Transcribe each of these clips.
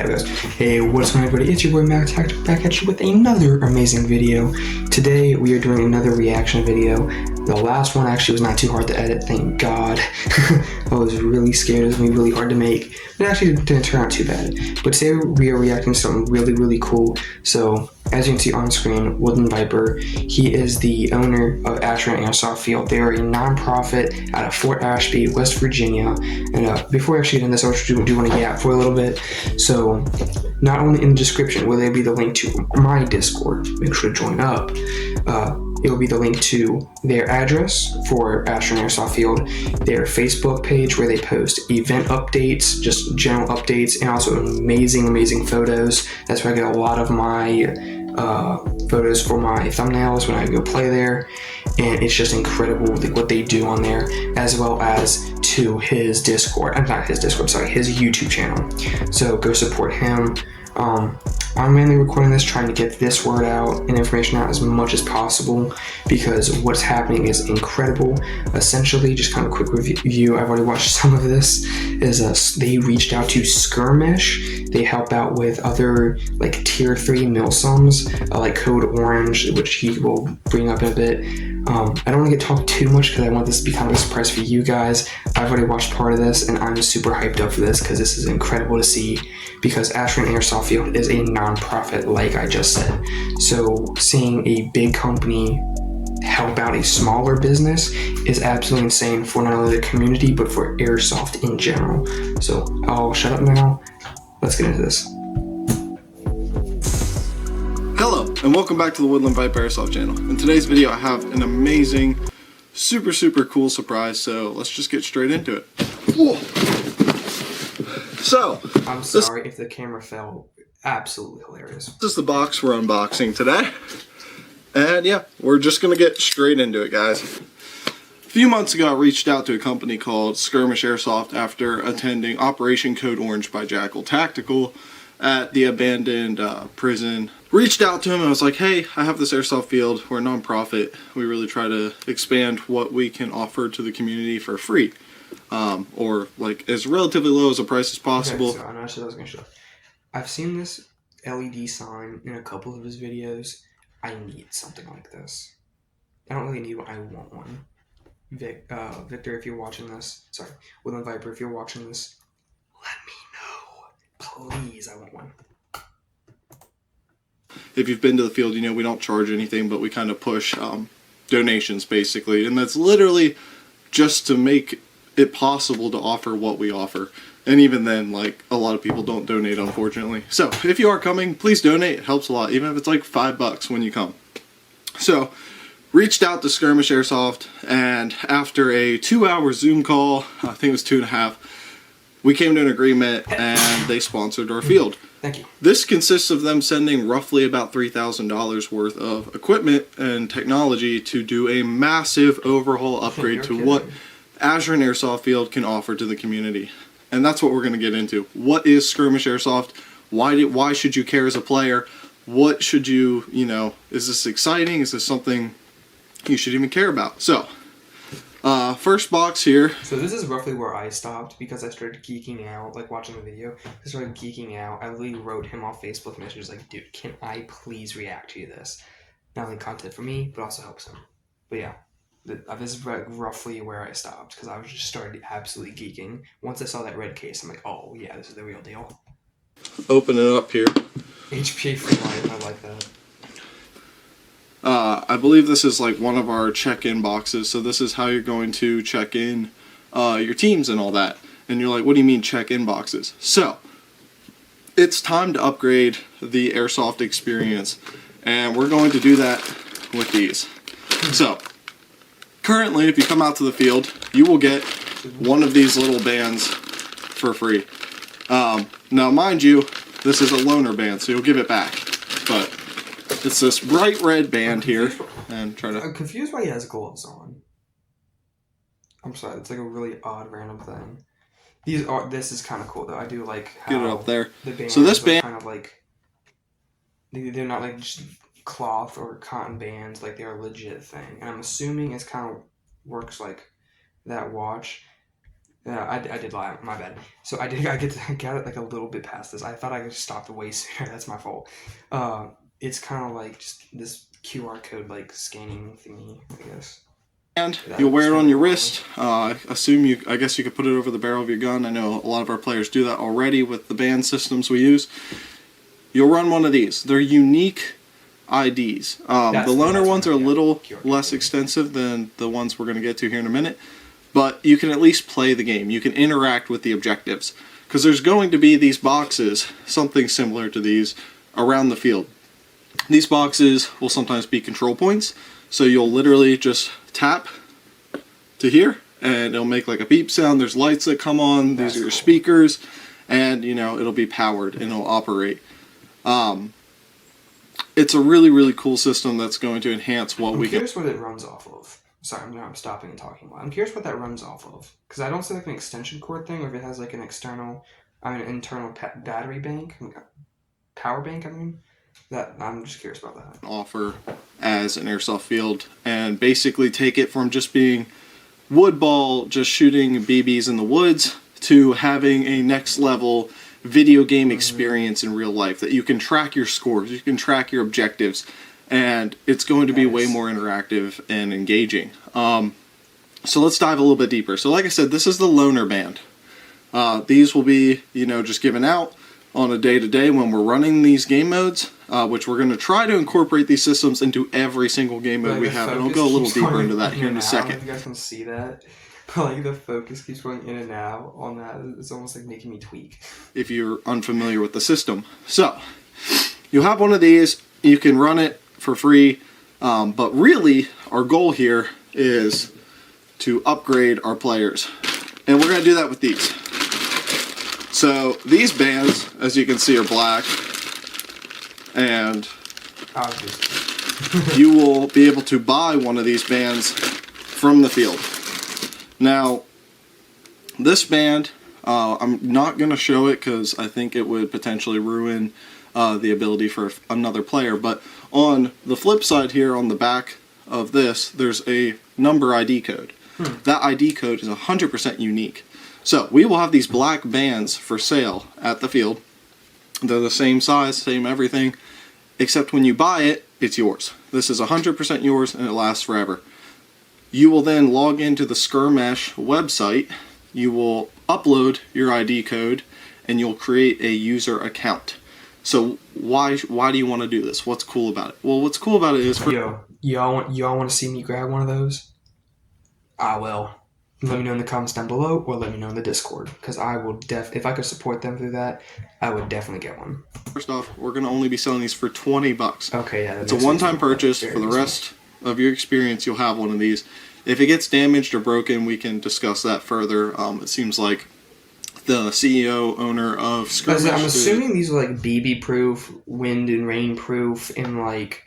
it goes. Hey, what's going on, everybody? It's your boy Max back at you with another amazing video. Today we are doing another reaction video. The last one actually was not too hard to edit, thank God. I was really scared. It was going to be really hard to make. It actually didn't turn out too bad. But today we are reacting to something really cool. So, as you can see on screen, Woodland Viper, he is the owner of Ashran Airsoft Field. They are a non-profit out of Fort Ashby, West Virginia. And before I actually get into this, I do want to yap for a little bit. So, not only in the description will there be the link to my Discord, make sure to join up. It will be the link to their address for Ashran Airsoft Field, their Facebook page where they post event updates, just general updates, and also amazing photos. That's where I get a lot of my photos for my thumbnails when I go play there, and it's just incredible what they do on there, as well as to his Discord. Not his Discord, sorry, his YouTube channel. So go support him. I'm mainly recording this, trying to get this word out and information out as much as possible, because what's happening is incredible. Essentially, just kind of a quick review, I've already watched some of this, is they reached out to Skirmish. They help out with other like tier 3 milsums, like Code Orange, which he will bring up in a bit. I don't want to get talked too much because I want this to be kind of a surprise for you guys. I've already watched part of this and I'm super hyped up for this because this is incredible to see, because Ashran Airsoft Field is a non-profit, like I just said. So seeing a big company help out a smaller business is absolutely insane for not only the community but for airsoft in general. So I'll shut up now. Let's get into this. Hello, and welcome back to the Woodland Viper Airsoft channel. In today's video, I have an amazing, super cool surprise, so let's just get straight into it. Whoa. So, I'm sorry if the camera fell. Absolutely hilarious. This is the box we're unboxing today. And yeah, we're just going to get straight into it, guys. A few months ago, I reached out to a company called Skirmish Airsoft after attending Operation Code Orange by Jackal Tactical at the abandoned prison. Reached out to him and I was like, hey, I have this airsoft field. We're a non-profit. We really try to expand what we can offer to the community for free. Or like as relatively low as a price as possible. Okay, so I know I said I was going to show. I've seen this LED sign in a couple of his videos. I need something like this. I don't really need one. I want one. Victor, if you're watching this, sorry, Woodland Viper, if you're watching this, let me know. Please, I want one. If you've been to the field, you know we don't charge anything, but we kind of push donations basically. And that's literally just to make it possible to offer what we offer. And even then, like, a lot of people don't donate, unfortunately. So if you are coming, please donate. It helps a lot, even if it's like $5 when you come. So reached out to Skirmish Airsoft, and after a 2-hour Zoom call, I think it was 2.5, we came to an agreement and they sponsored our field. Thank you. This consists of them sending roughly about $3,000 worth of equipment and technology to do a massive overhaul upgrade to what Ashran Airsoft Field can offer to the community. And that's what we're going to get into. What is Skirmish Airsoft? Why should you care as a player? What should you, is this exciting? Is this something you should even care about? So, first box here. So this is roughly where I stopped because I started geeking out, like watching the video. I started geeking out. I literally wrote him on Facebook messages like, dude, can I please react to this? Not only content for me, but also helps him. But yeah, this is roughly where I stopped because I was just started absolutely geeking. Once I saw that red case, I'm like, oh yeah, this is the real deal. Open it up here. HPA free light, I like that. I believe this is like one of our check-in boxes. So this is how you're going to check in your teams and all that. And you're like, what do you mean check-in boxes? So it's time to upgrade the airsoft experience. And we're going to do that with these. So currently, if you come out to the field, you will get one of these little bands for free. Now, mind you, this is a loaner band, so you'll give it back. But it's this bright red band here. And try to. I'm confused why he has gloves on. I'm sorry, it's like a really odd random thing. This is kind of cool though. I do like how get it up there. The bands so this band kind of like they're not like just cloth or cotton bands, like they're a legit thing. And I'm assuming it's kind of works like that watch. Yeah, I did lie. My bad. So I got it like a little bit past this. I thought I could stop way sooner. That's my fault. It's kind of like just this QR code like scanning thingy, I guess. And That you'll wear it on your probably wrist. I guess you could put it over the barrel of your gun. I know a lot of our players do that already with the band systems we use. You'll run one of these. They're unique IDs. The loaner ones are a little less extensive than the ones we're going to get to here in a minute, but you can at least play the game. You can interact with the objectives, because there's going to be these boxes, something similar to these, around the field. These boxes will sometimes be control points, so you'll literally just tap to here, and it'll make like a beep sound. There's lights that come on. These are your speakers, and it'll be powered and it'll operate. It's a really, really cool system that's going to enhance what we get. I'm curious what it runs off of. Sorry, I'm stopping and talking. I'm curious what that runs off of, because I don't see like an extension cord thing, or if it has like an internal battery bank, power bank. That I'm just curious about that. Offer as an airsoft field, and basically take it from just being wood ball, just shooting BBs in the woods, to having a next level video game experience in real life, that you can track your scores, you can track your objectives, and it's going to be way more interactive and engaging. So let's dive a little bit deeper. So like I said, this is the loaner band. These will be just given out on a day-to-day when we're running these game modes, which we're going to try to incorporate these systems into every single game mode we have, and I'll go a little deeper into that here in a second. I don't know if you guys can see that, but like the focus keeps going in and out on that. It's almost like making me tweak. If you're unfamiliar with the system. So, you have one of these, you can run it for free, but really our goal here is to upgrade our players. And we're going to do that with these. So these bands, as you can see, are black, and you will be able to buy one of these bands from the field. Now, this band, I'm not going to show it because I think it would potentially ruin the ability for another player, but on the flip side here, on the back of this, there's a number ID code. That ID code is 100% unique. So we will have these black bands for sale at the field. They're the same size, same everything, except when you buy it, it's yours. This is 100% yours, and it lasts forever. You will then log into the Skirmesh website, you will upload your ID code, and you'll create a user account. So why do you want to do this? What's cool about it? Well, what's cool about it is... y'all want to see me grab one of those? I will. Let me know in the comments down below, or let me know in the Discord, because I will if I could support them through that, I would definitely get one. First off, we're going to only be selling these for $20. Okay, yeah. It's a one-time purchase. For the rest of your experience, you'll have one of these. If it gets damaged or broken, we can discuss that further. It seems like the CEO, owner of Skirmesh... I'm assuming these are like BB-proof, wind and rain-proof, and like...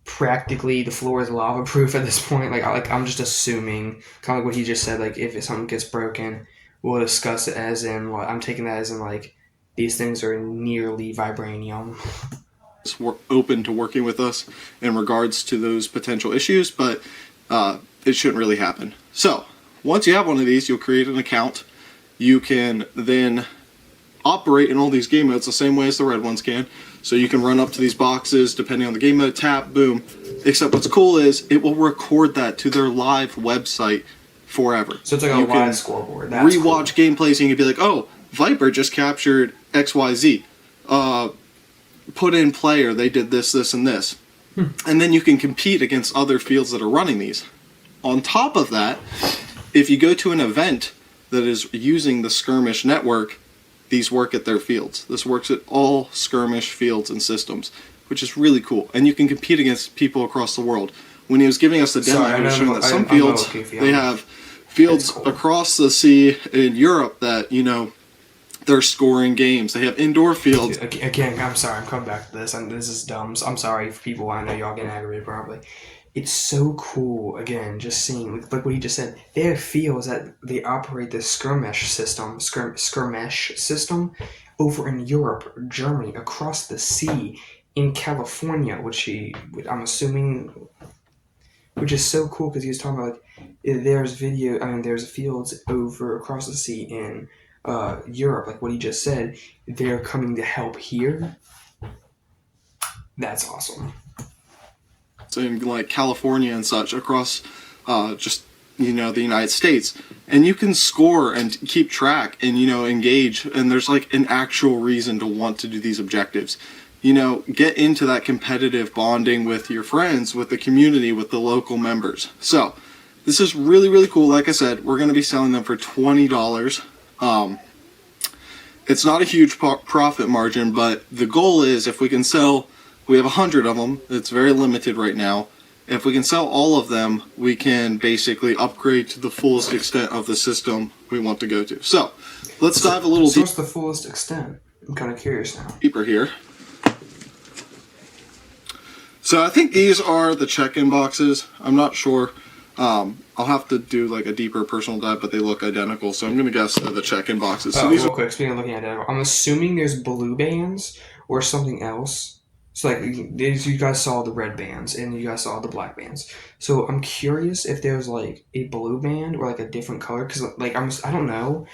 practically the floor is lava proof at this point. I'm just assuming, kind of like what he just said, like if something gets broken, we'll discuss it as in what I'm taking that as in like these things are nearly vibranium. We're open to working with us in regards to those potential issues, but it shouldn't really happen. So once you have one of these, you'll create an account. You can then operate in all these game modes the same way as the red ones can. So you can run up to these boxes depending on the game mode, tap, boom. Except what's cool is it will record that to their live website forever. So it's like a live scoreboard. That's rewatch gameplays and you can be like, oh, Viper just captured XYZ. Put in player, they did this, this, and this. And then you can compete against other fields that are running these. On top of that, if you go to an event that is using the Skirmesh network, these work at their fields. This works at all Skirmesh fields and systems, which is really cool. And you can compete against people across the world. When he was giving us the demo, he was showing that some fields, they have fields across the sea in Europe that, they're scoring games. They have indoor fields. Again, I'm sorry, I'm coming back to this, and this is dumb. So I'm sorry for people, I know y'all getting aggravated probably. It's so cool, again, just seeing, like what he just said, they have fields that they operate this Skirmesh system over in Europe, Germany, across the sea, in California, which I'm assuming which is so cool because he was talking about like there's fields over across the sea in Europe, like what he just said. They're coming to help here. That's awesome. So in like California and such across just the United States, and you can score and keep track and engage, and there's like an actual reason to want to do these objectives. Get into that competitive bonding with your friends, with the community, with the local members. So this is really, really cool. Like I said, we're going to be selling them for $20. It's not a huge profit margin, but the goal is if we can sell, we have 100 of them. It's very limited right now. If we can sell all of them, we can basically upgrade to the fullest extent of the system we want to go to. So let's dive a little deeper. What's the fullest extent? I'm kind of curious now. Deeper here. So I think these are the check-in boxes. I'm not sure. I'll have to do like a deeper personal dive, but they look identical. So I'm going to guess they're the check-in boxes. So these real quick, speaking of looking identical, I'm assuming there's blue bands or something else. So like you guys saw the red bands and you guys saw the black bands. So I'm curious if there's like a blue band or like a different color, because like I don't know.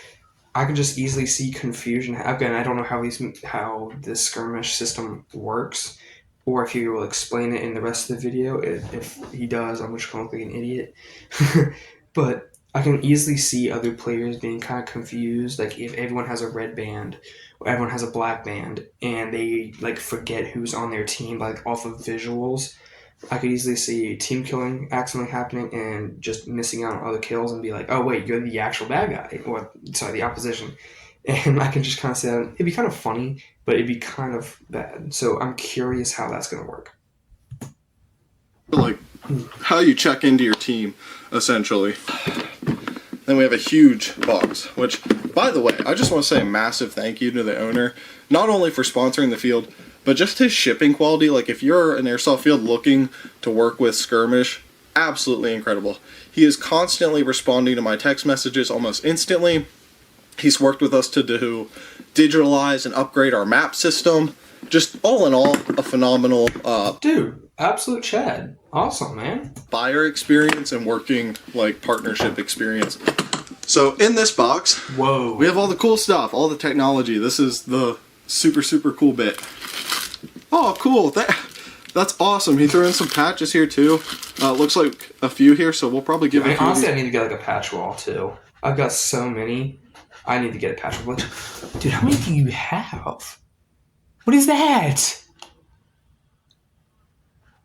I can just easily see confusion. Again, I don't know how this skirmish system works, or if he will explain it in the rest of the video. If he does, I'm just going to look like an idiot. But I can easily see other players being kind of confused, like if everyone has a red band or everyone has a black band, and they like forget who's on their team, like off of visuals. I could easily see team killing accidentally happening and just missing out on other kills and be like, oh wait, you're the actual bad guy, or sorry, the opposition. And I can just kind of say that. It'd be kind of funny, but it'd be kind of bad. So I'm curious how that's going to work. Like how you check into your team, essentially. Then we have a huge box, which, by the way, I just want to say a massive thank you to the owner, not only for sponsoring the field, but just his shipping quality. Like if you're an airsoft field looking to work with skirmish, absolutely incredible. He is constantly responding to my text messages almost instantly. He's worked with us to digitalize and upgrade our map system. Just all in all, a phenomenal dude, absolute Chad. Awesome, man. Buyer experience and working like partnership experience. So in this box, whoa, we have all the cool stuff, all the technology. This is the super, super cool bit. Oh, cool. That's awesome. He threw in some patches here too. Looks like a few here, so we'll probably give it. Honestly, I need to get like a patch wall too. I've got so many. I need to get a patch wall. Dude, how many do you have? What is that?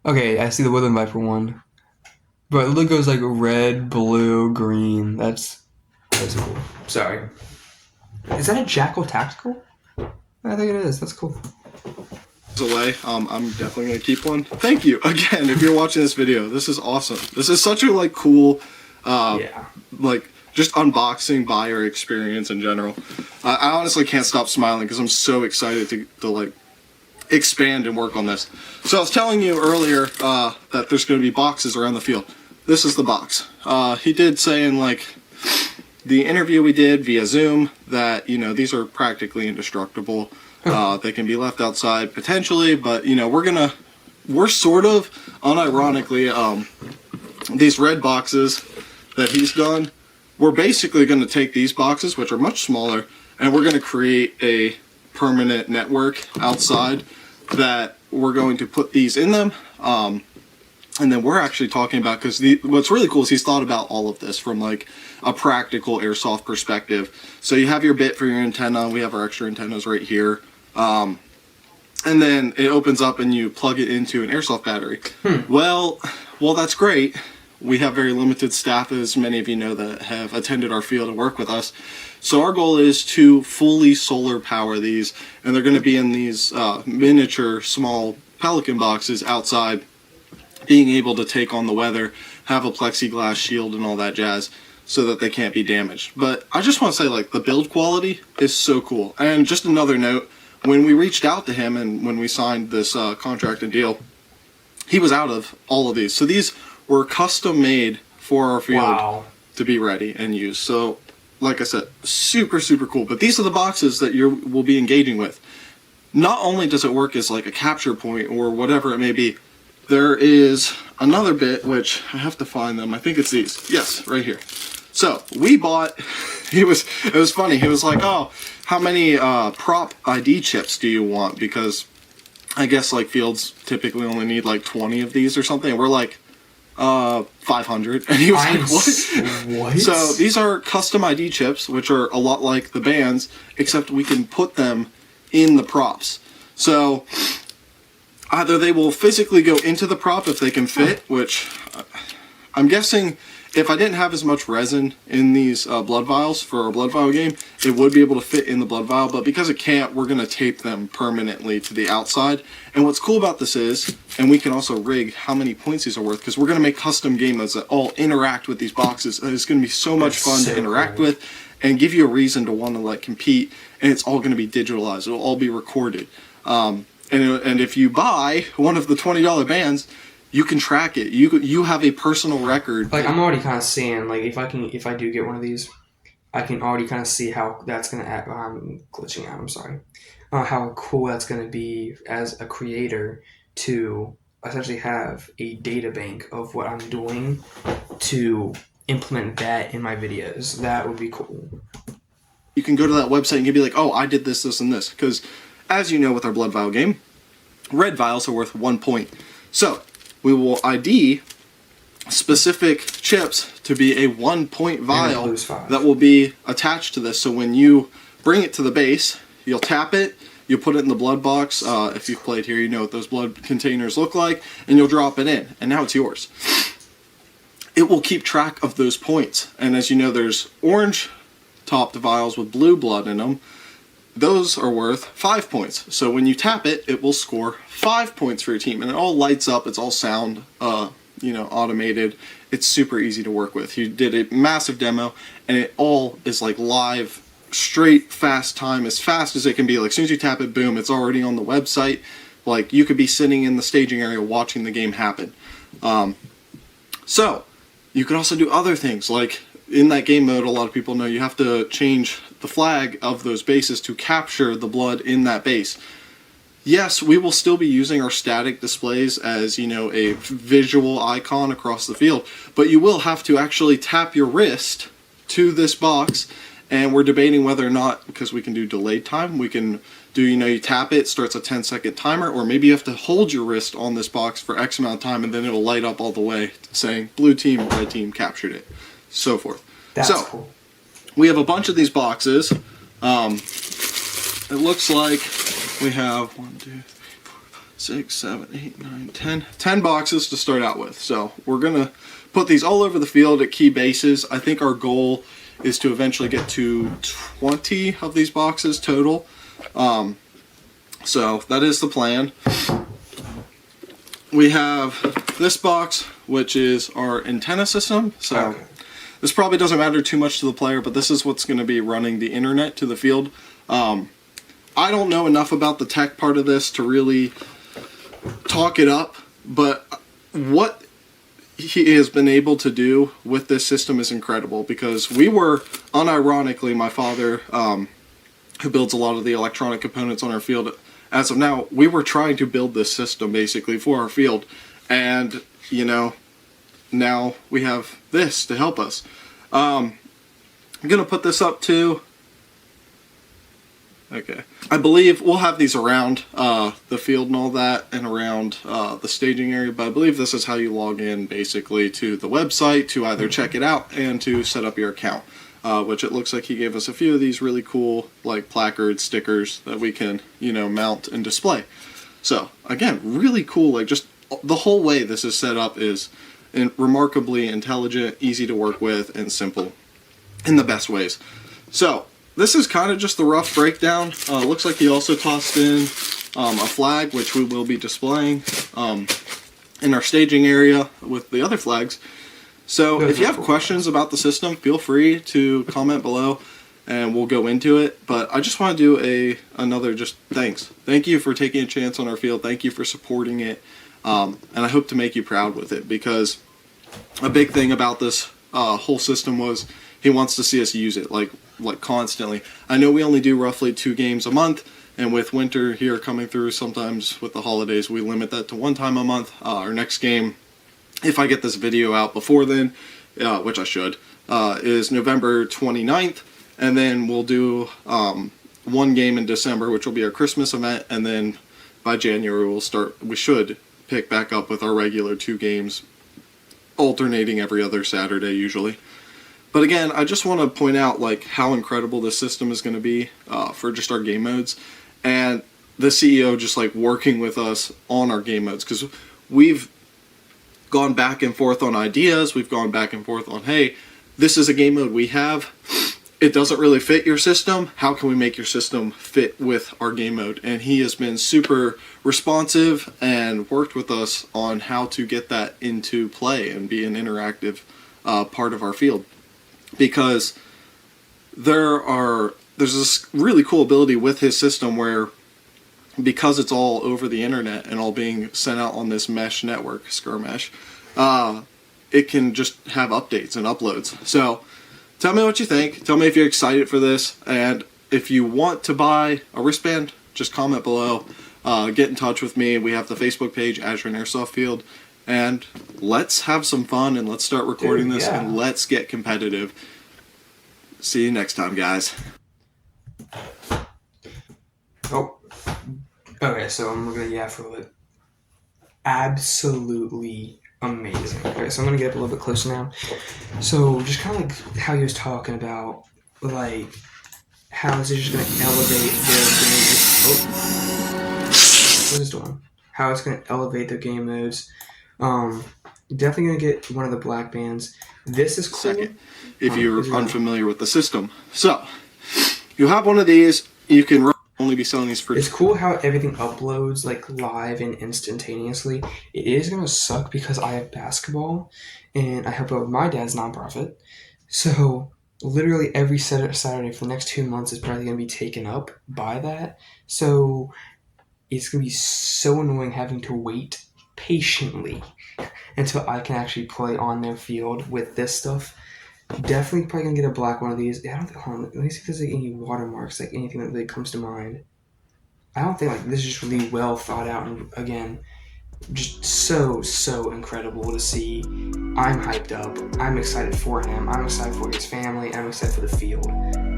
Okay, I see the Woodland Viper one. But it goes like red, blue, green. That's cool. Sorry. Is that a Jackal Tactical? I think it is. That's cool. Away. I'm definitely gonna keep one. Thank you again if you're watching this video. This is awesome. This is such a like cool, like just unboxing buyer experience in general. I honestly can't stop smiling because I'm so excited to like expand and work on this. So I was telling you earlier that there's going to be boxes around the field. This is the box. He did say in like the interview we did via Zoom that these are practically indestructible. They can be left outside potentially, but we're sort of unironically these red boxes that he's done. We're basically going to take these boxes, which are much smaller, and we're going to create a permanent network outside that we're going to put these in them. And then we're actually talking about, because what's really cool is he's thought about all of this from like a practical airsoft perspective. So you have your bit for your antenna. We have our extra antennas right here. And then it opens up and you plug it into an airsoft battery. Well, that's great. We have very limited staff, as many of you know that have attended our field and work with us. So our goal is to fully solar power these, and they're going to be in these miniature small Pelican boxes outside, being able to take on the weather, have a plexiglass shield and all that jazz so that they can't be damaged. But I just want to say, like, the build quality is so cool. And just another note, when we reached out to him and when we signed this contract and deal, he was out of all of these. So these were custom made for our field to be ready and used. So like I said, super, super cool. But these are the boxes that will be engaging with. Not only does it work as like a capture point or whatever it may be, there is another bit, which I have to find them. I think it's these. Yes, right here. So we bought, it was funny. He was like, oh, how many prop ID chips do you want? Because I guess like fields typically only need like 20 of these or something. And we're like, 500. And he was like, what? So these are custom ID chips, which are a lot like the bands, except we can put them in the props. So either they will physically go into the prop if they can fit, which I'm guessing if I didn't have as much resin in these blood vials for our blood vial game, it would be able to fit in the blood vial, but because it can't, we're going to tape them permanently to the outside. And what's cool about this is, and we can also rig how many points these are worth, because we're going to make custom game modes that all interact with these boxes. And it's going to be so much fun to interact with and give you a reason to want to like compete, and it's all going to be digitalized. It'll all be recorded. And if you buy one of the $20 bands, you can track it. You have a personal record. Like I'm already kind of seeing, like if I do get one of these, I can already kind of see how that's gonna act. I'm glitching out. I'm sorry. How cool that's gonna be as a creator to essentially have a data bank of what I'm doing to implement that in my videos. That would be cool. You can go to that website and you'd be like, oh, I did this, this, and this. Because as you know with our blood vial game, red vials are worth 1 point. So we will ID specific chips to be a 1 point vial that will be attached to this. So when you bring it to the base, you'll tap it, you'll put it in the blood box. If you've played here, you know what those blood containers look like, and you'll drop it in, and now it's yours. It will keep track of those points. And as you know, there's orange topped vials with blue blood in them. Those are worth 5 points. So when you tap it, it will score 5 points for your team. And it all lights up. It's all sound, automated. It's super easy to work with. You did a massive demo, and it all is like live, straight, fast time, as fast as it can be. Like as soon as you tap it, boom, it's already on the website. Like you could be sitting in the staging area watching the game happen. So you could also do other things. Like in that game mode, a lot of people know you have to change the flag of those bases to capture the blood in that base. Yes, we will still be using our static displays as, a visual icon across the field, but you will have to actually tap your wrist to this box, and we're debating whether or not, because we can do delayed time, we can do, you tap it, starts a 10-second timer, or maybe you have to hold your wrist on this box for X amount of time, and then it'll light up all the way saying blue team, red team captured it, so forth. That's cool. We have a bunch of these boxes. It looks like we have 1, 2, 3, 4, 5, 6, 7, 8, 9, 10. 10 boxes to start out with. So we're going to put these all over the field at key bases. I think our goal is to eventually get to 20 of these boxes total. So that is the plan. We have this box, which is our antenna system. So. Okay. This probably doesn't matter too much to the player, but this is what's going to be running the internet to the field. I don't know enough about the tech part of this to really talk it up, but what he has been able to do with this system is incredible, because we were, unironically, my father, who builds a lot of the electronic components on our field, as of now, we were trying to build this system basically for our field, and, now we have this to help us. I'm going to put this up too. Okay. I believe we'll have these around the field and all that, and around the staging area, but I believe this is how you log in basically to the website to either check it out and to set up your account, which it looks like he gave us a few of these really cool like placards, stickers that we can, mount and display. So again, really cool. Like just the whole way this is set up is remarkably intelligent, easy to work with, and simple in the best ways. So this is kind of just the rough breakdown. Looks like he also tossed in a flag, which we will be displaying in our staging area with the other flags. So if you have questions about the system, feel free to comment below and we'll go into it. But I just want to do another just thanks. Thank you for taking a chance on our field. Thank you for supporting it. And I hope to make you proud with it, because a big thing about this whole system was he wants to see us use it like constantly. I know we only do roughly 2 games a month, And with winter here coming through, sometimes with the holidays, we limit that to one time a month. Our next game, if I get this video out before then, which I should, is November 29th. And then we'll do one game in December, which will be our Christmas event. And then by January, we should pick back up with our regular 2 games, alternating every other Saturday usually. But again, I just want to point out like how incredible this system is going to be for just our game modes, and the CEO just like working with us on our game modes, because we've gone back and forth on ideas. We've gone back and forth on, hey, this is a game mode we have. It doesn't really fit your system. How can we make your system fit with our game mode? And he has been super responsive and worked with us on how to get that into play and be an interactive part of our field. Because there's this really cool ability with his system where, because it's all over the internet and all being sent out on this mesh network, Skirmesh, it can just have updates and uploads. So tell me what you think. Tell me if you're excited for this. And if you want to buy a wristband, just comment below. Get in touch with me. We have the Facebook page, Ashran Airsoft Field. And let's have some fun and let's start recording this and let's get competitive. See you next time, guys. Oh, okay, so I'm looking at for a little bit. Absolutely amazing. Okay, so I'm gonna get up a little bit closer now. So just kind of like how he was talking about, like how is it just gonna elevate their game? What is doing? How it's gonna elevate their game modes. Definitely gonna get one of the black bands. This is cool. Second, if you're unfamiliar with the system, so you have one of these. You can only be selling these for. It's cool how everything uploads like live and instantaneously. It is gonna suck because I have basketball, and I help out with my dad's nonprofit. So literally every Saturday for the next 2 months is probably gonna be taken up by that. So it's gonna be so annoying having to wait patiently until I can actually play on their field with this stuff. Definitely probably gonna get a black one of these. I don't think. Hold on, let me see if there's like any watermarks, like anything that really comes to mind. I don't think like this is just really well thought out, and again, just so incredible to see. I'm hyped up. I'm excited for him. I'm excited for his family. I'm excited for the field.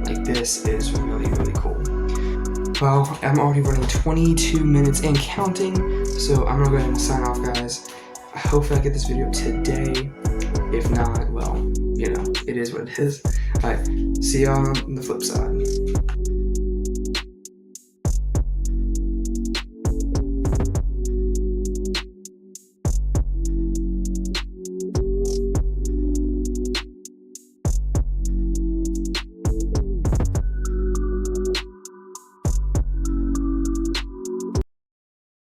Like this is really cool. Well, I'm already running 22 minutes and counting, so I'm gonna go ahead and sign off, guys. Hopefully I get this video today. If not, well, you know, it is what it is. Alright, see y'all on the flip side.